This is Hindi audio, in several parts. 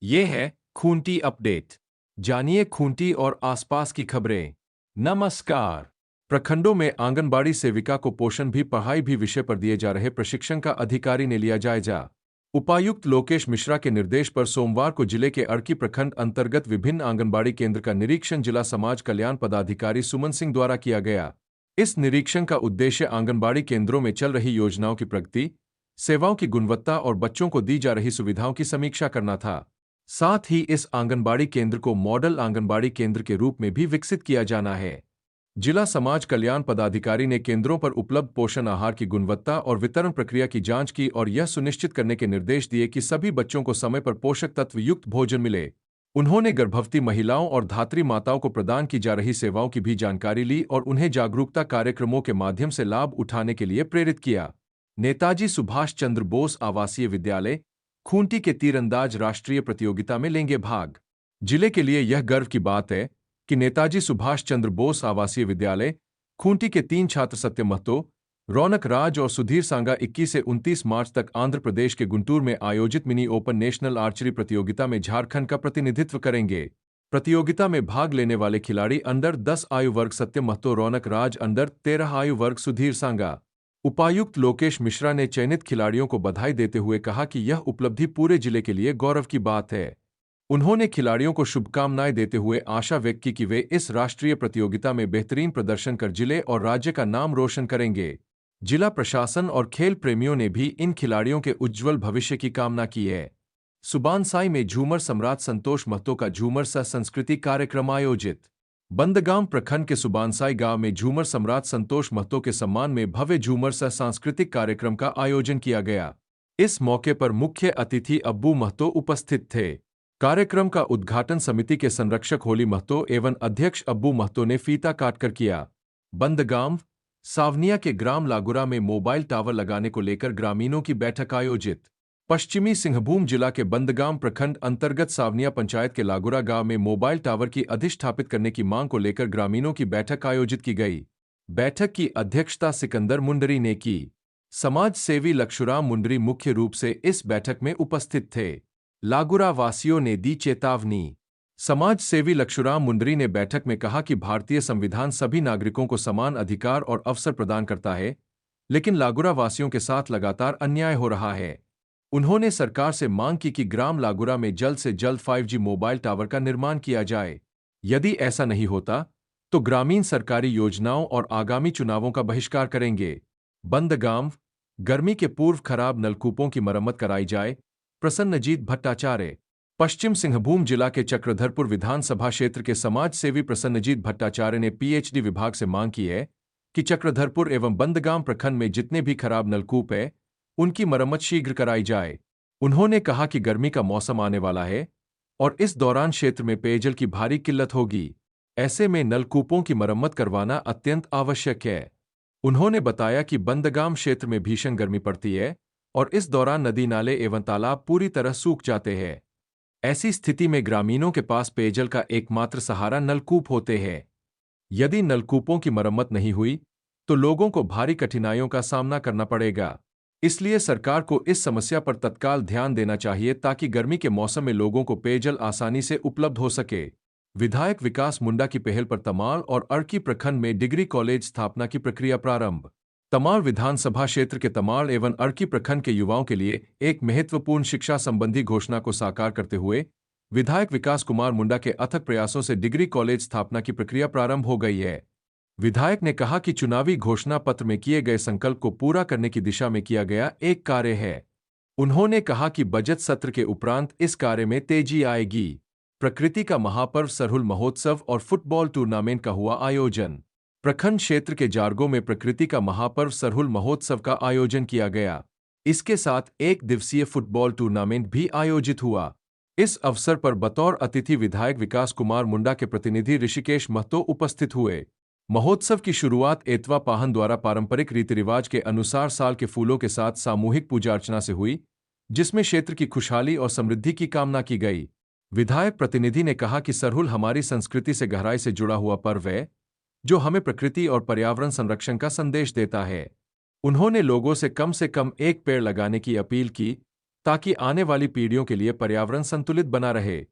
ये है खूंटी अपडेट। जानिए खूंटी और आसपास की खबरें। नमस्कार। प्रखंडों में आंगनबाड़ी सेविका को पोषण भी पढ़ाई भी विषय पर दिए जा रहे प्रशिक्षण का अधिकारी ने लिया जायजा। उपायुक्त लोकेश मिश्रा के निर्देश पर सोमवार को जिले के अड़की प्रखंड अंतर्गत विभिन्न आंगनबाड़ी केंद्र का निरीक्षण जिला समाज कल्याण पदाधिकारी सुमन सिंह द्वारा किया गया। इस निरीक्षण का उद्देश्य आंगनबाड़ी केंद्रों में चल रही योजनाओं की प्रगति, सेवाओं की गुणवत्ता और बच्चों को दी जा रही सुविधाओं की समीक्षा करना था। साथ ही इस आंगनबाड़ी केंद्र को मॉडल आंगनबाड़ी केंद्र के रूप में भी विकसित किया जाना है। जिला समाज कल्याण पदाधिकारी ने केंद्रों पर उपलब्ध पोषण आहार की गुणवत्ता और वितरण प्रक्रिया की जांच की और यह सुनिश्चित करने के निर्देश दिए कि सभी बच्चों को समय पर पोषक तत्व युक्त भोजन मिले। उन्होंने गर्भवती महिलाओं और धात्री माताओं को प्रदान की जा रही सेवाओं की भी जानकारी ली और उन्हें जागरूकता कार्यक्रमों के माध्यम से लाभ उठाने के लिए प्रेरित किया। नेताजी सुभाष चंद्र बोस आवासीय विद्यालय खूंटी के तीरंदाज राष्ट्रीय प्रतियोगिता में लेंगे भाग। जिले के लिए यह गर्व की बात है कि नेताजी सुभाष चंद्र बोस आवासीय विद्यालय खूंटी के 3 छात्र सत्य महतो, रौनक राज और सुधीर सांगा 21 से 29 मार्च तक आंध्र प्रदेश के गुंटूर में आयोजित मिनी ओपन नेशनल आर्चरी प्रतियोगिता में झारखंड का प्रतिनिधित्व करेंगे। प्रतियोगिता में भाग लेने वाले खिलाड़ी अंडर 10 आयु वर्ग सत्य महतो, रौनक राज, अंडर 13 आयु वर्ग सुधीर सांगा। उपायुक्त लोकेश मिश्रा ने चयनित खिलाड़ियों को बधाई देते हुए कहा कि यह उपलब्धि पूरे जिले के लिए गौरव की बात है। उन्होंने खिलाड़ियों को शुभकामनाएं देते हुए आशा व्यक्त की कि वे इस राष्ट्रीय प्रतियोगिता में बेहतरीन प्रदर्शन कर जिले और राज्य का नाम रोशन करेंगे। जिला प्रशासन और खेल प्रेमियों ने भी इन खिलाड़ियों के उज्ज्वल भविष्य की कामना की है। सुबानसाई में झूमर सम्राट संतोष महतो का झूमर सह संस्कृति कार्यक्रम आयोजित। बंदगांव प्रखंड के सुबानसाई गांव में झूमर सम्राट संतोष महतो के सम्मान में भव्य झूमर सह सांस्कृतिक कार्यक्रम का आयोजन किया गया। इस मौके पर मुख्य अतिथि अब्बू महतो उपस्थित थे। कार्यक्रम का उद्घाटन समिति के संरक्षक होली महतो एवं अध्यक्ष अब्बू महतो ने फीता काटकर किया। बंदगांव सावनिया के ग्राम लागुरा में मोबाइल टावर लगाने को लेकर ग्रामीणों की बैठक आयोजित। पश्चिमी सिंहभूम जिला के बंदगांव प्रखंड अंतर्गत सावनिया पंचायत के लागुरा गांव में मोबाइल टावर की अधिष्ठापित करने की मांग को लेकर ग्रामीणों की बैठक आयोजित की गई। बैठक की अध्यक्षता सिकंदर मुंडरी ने की। समाज सेवी लक्षुराम मुंडरी मुख्य रूप से इस बैठक में उपस्थित थे। लागुरा वासियों ने दी चेतावनी। समाज सेवी लक्षुराम मुंडरी ने बैठक में कहा कि भारतीय संविधान सभी नागरिकों को समान अधिकार और अवसर प्रदान करता है, लेकिन लागुरा वासियों के साथ लगातार अन्याय हो रहा है। उन्होंने सरकार से मांग की कि ग्राम लागुरा में जल्द से जल्द 5G मोबाइल टावर का निर्माण किया जाए। यदि ऐसा नहीं होता तो ग्रामीण सरकारी योजनाओं और आगामी चुनावों का बहिष्कार करेंगे। बंदगांव गर्मी के पूर्व खराब नलकूपों की मरम्मत कराई जाए। प्रसन्नजीत भट्टाचार्य। पश्चिम सिंहभूम जिला के चक्रधरपुर विधानसभा क्षेत्र के समाज सेवी प्रसन्नजीत भट्टाचार्य ने PhD विभाग से मांग की है कि चक्रधरपुर एवं बंदगांव प्रखंड में जितने भी खराब नलकूप है उनकी मरम्मत शीघ्र कराई जाए। उन्होंने कहा कि गर्मी का मौसम आने वाला है और इस दौरान क्षेत्र में पेयजल की भारी किल्लत होगी। ऐसे में नलकूपों की मरम्मत करवाना अत्यंत आवश्यक है। उन्होंने बताया कि बंदगांव क्षेत्र में भीषण गर्मी पड़ती है और इस दौरान नदी नाले एवं तालाब पूरी तरह सूख जाते हैं। ऐसी स्थिति में ग्रामीणों के पास पेयजल का एकमात्र सहारा नलकूप होते हैं। यदि नलकूपों की मरम्मत नहीं हुई तो लोगों को भारी कठिनाइयों का सामना करना पड़ेगा। इसलिए सरकार को इस समस्या पर तत्काल ध्यान देना चाहिए ताकि गर्मी के मौसम में लोगों को पेयजल आसानी से उपलब्ध हो सके। विधायक विकास मुंडा की पहल पर तमाल और अड़की प्रखंड में डिग्री कॉलेज स्थापना की प्रक्रिया प्रारंभ। तमाल विधानसभा क्षेत्र के तमाल एवं अड़की प्रखंड के युवाओं के लिए एक महत्वपूर्ण शिक्षा संबंधी घोषणा को साकार करते हुए विधायक विकास कुमार मुंडा के अथक प्रयासों से डिग्री कॉलेज स्थापना की प्रक्रिया प्रारंभ हो गई है। विधायक ने कहा कि चुनावी घोषणा पत्र में किए गए संकल्प को पूरा करने की दिशा में किया गया एक कार्य है। उन्होंने कहा कि बजट सत्र के उपरांत इस कार्य में तेजी आएगी। प्रकृति का महापर्व सरहुल महोत्सव और फुटबॉल टूर्नामेंट का हुआ आयोजन। प्रखंड क्षेत्र के जारगो में प्रकृति का महापर्व सरहुल महोत्सव का आयोजन किया गया। इसके साथ 1 दिवसीय फुटबॉल टूर्नामेंट भी आयोजित हुआ। इस अवसर पर बतौर अतिथि विधायक विकास कुमार मुंडा के प्रतिनिधि ऋषिकेश महतो उपस्थित हुए। महोत्सव की शुरुआत एतवा पाहन द्वारा पारंपरिक रीति रिवाज के अनुसार साल के फूलों के साथ सामूहिक पूजा अर्चना से हुई, जिसमें क्षेत्र की खुशहाली और समृद्धि की कामना की गई। विधायक प्रतिनिधि ने कहा कि सरहुल हमारी संस्कृति से गहराई से जुड़ा हुआ पर्व है, जो हमें प्रकृति और पर्यावरण संरक्षण का संदेश देता है। उन्होंने लोगों से कम 1 पेड़ लगाने की अपील की ताकि आने वाली पीढ़ियों के लिए पर्यावरण संतुलित बना रहे।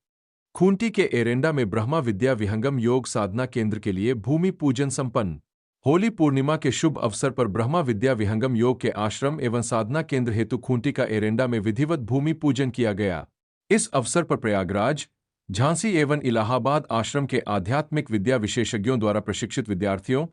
खूंटी के एरेंडा में ब्रह्मा विद्या विहंगम योग साधना केंद्र के लिए भूमि पूजन संपन्न। होली पूर्णिमा के शुभ अवसर पर ब्रह्मा विद्या विहंगम योग के आश्रम एवं साधना केंद्र हेतु खूंटी का एरेंडा में विधिवत भूमि पूजन किया गया। इस अवसर पर प्रयागराज, झांसी एवं इलाहाबाद आश्रम के आध्यात्मिक विद्या विशेषज्ञों द्वारा प्रशिक्षित विद्यार्थियों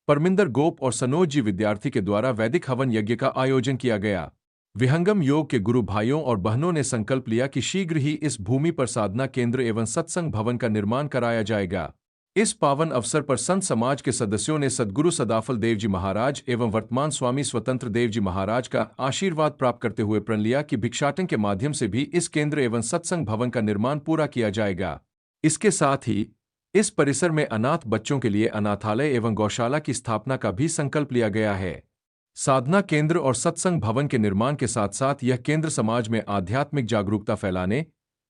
परमिंदर गोप और सनोज जी विद्यार्थी के द्वारा वैदिक हवन यज्ञ का आयोजन किया गया। विहंगम योग के गुरु भाइयों और बहनों ने संकल्प लिया कि शीघ्र ही इस भूमि पर साधना केंद्र एवं सत्संग भवन का निर्माण कराया जाएगा। इस पावन अवसर पर संत समाज के सदस्यों ने सद्गुरु सदाफल देव जी महाराज एवं वर्तमान स्वामी स्वतंत्र देव जी महाराज का आशीर्वाद प्राप्त करते हुए प्रण लिया कि भिक्षाटन के माध्यम से भी इस केंद्र एवं सत्संग भवन का निर्माण पूरा किया जाएगा। इसके साथ ही इस परिसर में अनाथ बच्चों के लिए अनाथालय एवं गौशाला की स्थापना का भी संकल्प लिया गया है। साधना केंद्र और सत्संग भवन के निर्माण के साथ साथ यह केंद्र समाज में आध्यात्मिक जागरूकता फैलाने,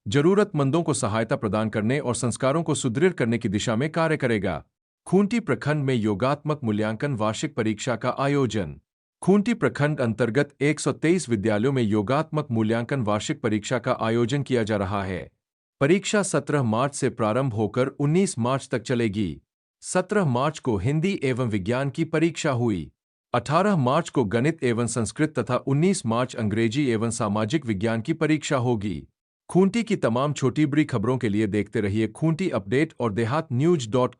जरूरतमंदों को सहायता प्रदान करने और संस्कारों को सुदृढ़ करने की दिशा में कार्य करेगा। खूंटी प्रखंड में योगात्मक मूल्यांकन वार्षिक परीक्षा का आयोजन। खूंटी प्रखंड अंतर्गत 123 विद्यालयों में योगात्मक मूल्यांकन वार्षिक परीक्षा का आयोजन किया जा रहा है। परीक्षा 17 मार्च से प्रारंभ होकर 19 मार्च तक चलेगी। 17 मार्च को हिंदी एवं विज्ञान की परीक्षा हुई। 18 मार्च को गणित एवं संस्कृत तथा 19 मार्च अंग्रेजी एवं सामाजिक विज्ञान की परीक्षा होगी। खूंटी की तमाम छोटी बड़ी खबरों के लिए देखते रहिए खूंटी अपडेट और देहात न्यूज.com।